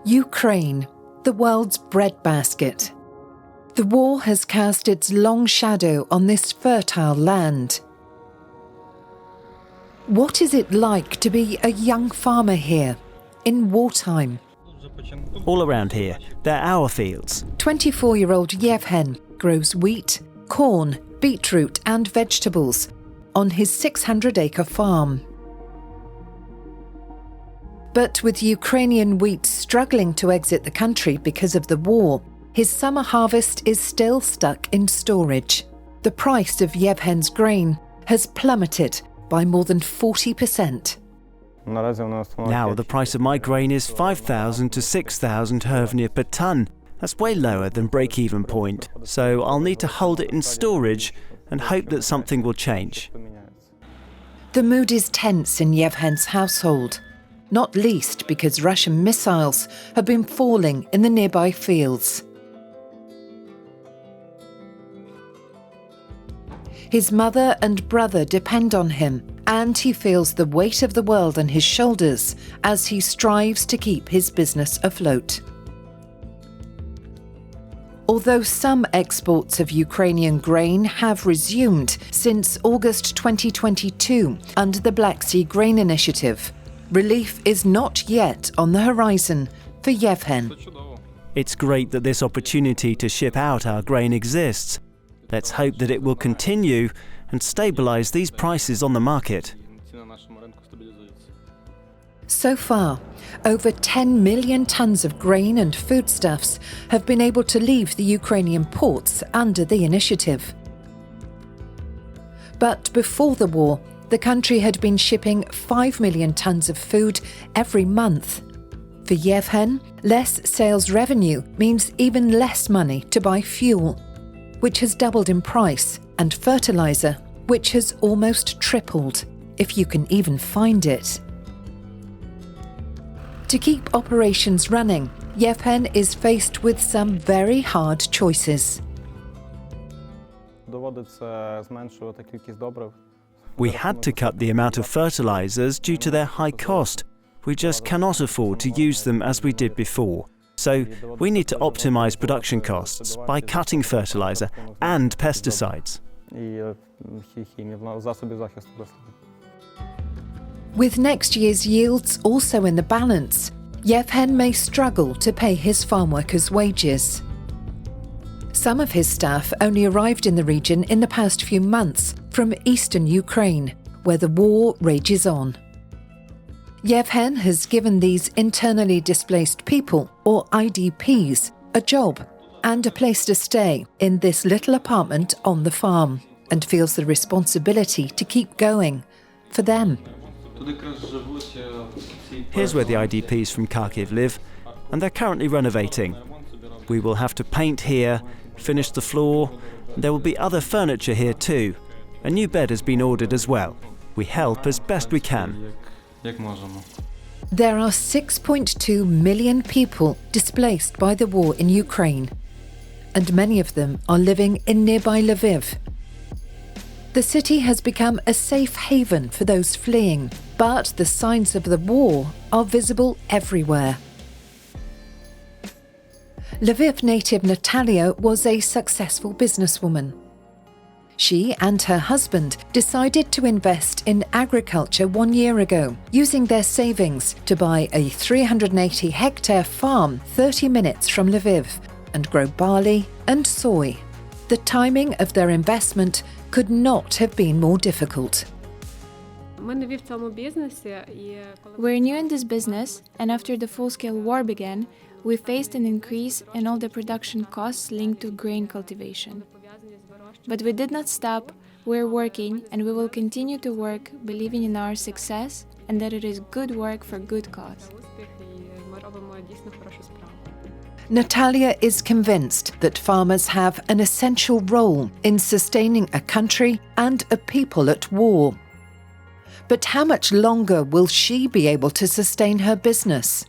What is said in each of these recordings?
Ukraine, the world's breadbasket. The war has cast its long shadow on this fertile land. What is it like to be a young farmer here, in wartime? All around here, they're our fields. 24-year-old Yevhen grows wheat, corn, beetroot and vegetables on his 600-acre farm. But with Ukrainian wheat struggling to exit the country because of the war, his summer harvest is still stuck in storage. The price of Yevhen's grain has plummeted by more than 40%. Now the price of my grain is 5,000 to 6,000 hryvnia per tonne. That's way lower than break-even point. So I'll need to hold it in storage and hope that something will change. The mood is tense in Yevhen's household, not least because Russian missiles have been falling in the nearby fields. His mother and brother depend on him, and he feels the weight of the world on his shoulders as he strives to keep his business afloat. Although some exports of Ukrainian grain have resumed since August 2022 under the Black Sea Grain Initiative, relief is not yet on the horizon for Yevhen. It's great that this opportunity to ship out our grain exists. Let's hope that it will continue and stabilise these prices on the market. So far, over 10 million tonnes of grain and foodstuffs have been able to leave the Ukrainian ports under the initiative. But before the war, the country had been shipping 5 million tonnes of food every month. For Yevhen, less sales revenue means even less money to buy fuel, which has doubled in price, and fertiliser, which has almost tripled, if you can even find it. To keep operations running, Yevhen is faced with some very hard choices. We had to cut the amount of fertilisers due to their high cost. We just cannot afford to use them as we did before. So we need to optimise production costs by cutting fertiliser and pesticides. With next year's yields also in the balance, Yevhen may struggle to pay his farm workers' wages. Some of his staff only arrived in the region in the past few months from eastern Ukraine, where the war rages on. Yevhen has given these internally displaced people, or IDPs, a job and a place to stay in this little apartment on the farm, and feels the responsibility to keep going for them. Here's where the IDPs from Kharkiv live, and they're currently renovating. We will have to paint here, finish the floor. There will be other furniture here too. A new bed has been ordered as well. We help as best we can. There are 6.2 million people displaced by the war in Ukraine, and many of them are living in nearby Lviv. The city has become a safe haven for those fleeing, but the signs of the war are visible everywhere. Lviv native Natalia was a successful businesswoman. She and her husband decided to invest in agriculture 1 year ago, using their savings to buy a 380-hectare farm 30 minutes from Lviv and grow barley and soy. The timing of their investment could not have been more difficult. We're new in this business, and after the full-scale war began, we faced an increase in all the production costs linked to grain cultivation. But we did not stop, we're working, and we will continue to work, believing in our success and that it is good work for good cause. Natalia is convinced that farmers have an essential role in sustaining a country and a people at war. But how much longer will she be able to sustain her business?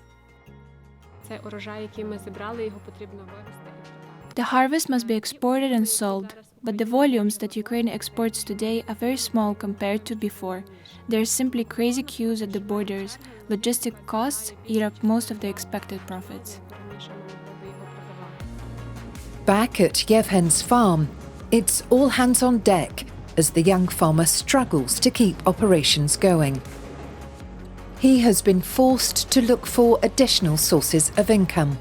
The harvest must be exported and sold. but the volumes that Ukraine exports today are very small compared to before. There are simply crazy queues at the borders. Logistic costs eat up most of the expected profits. Back at Yevhen's farm, it's all hands on deck as the young farmer struggles to keep operations going. He has been forced to look for additional sources of income.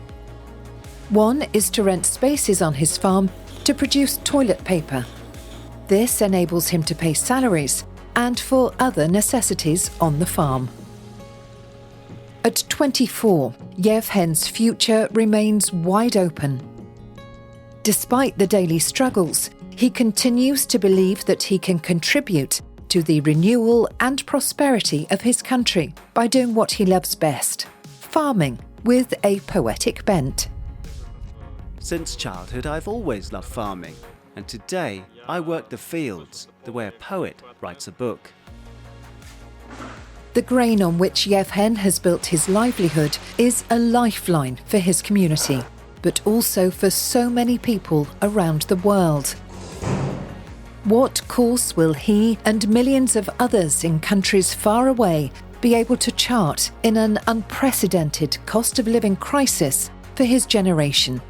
One is to rent spaces on his farm to produce toilet paper. This enables him to pay salaries and for other necessities on the farm. At 24, Yevhen's future remains wide open. Despite the daily struggles, he continues to believe that he can contribute to the renewal and prosperity of his country by doing what he loves best, farming with a poetic bent. Since childhood, I've always loved farming, and today I work the fields the way a poet writes a book. The grain on which Yevhen has built his livelihood is a lifeline for his community, but also for so many people around the world. What course will he and millions of others in countries far away be able to chart in an unprecedented cost of living crisis for his generation?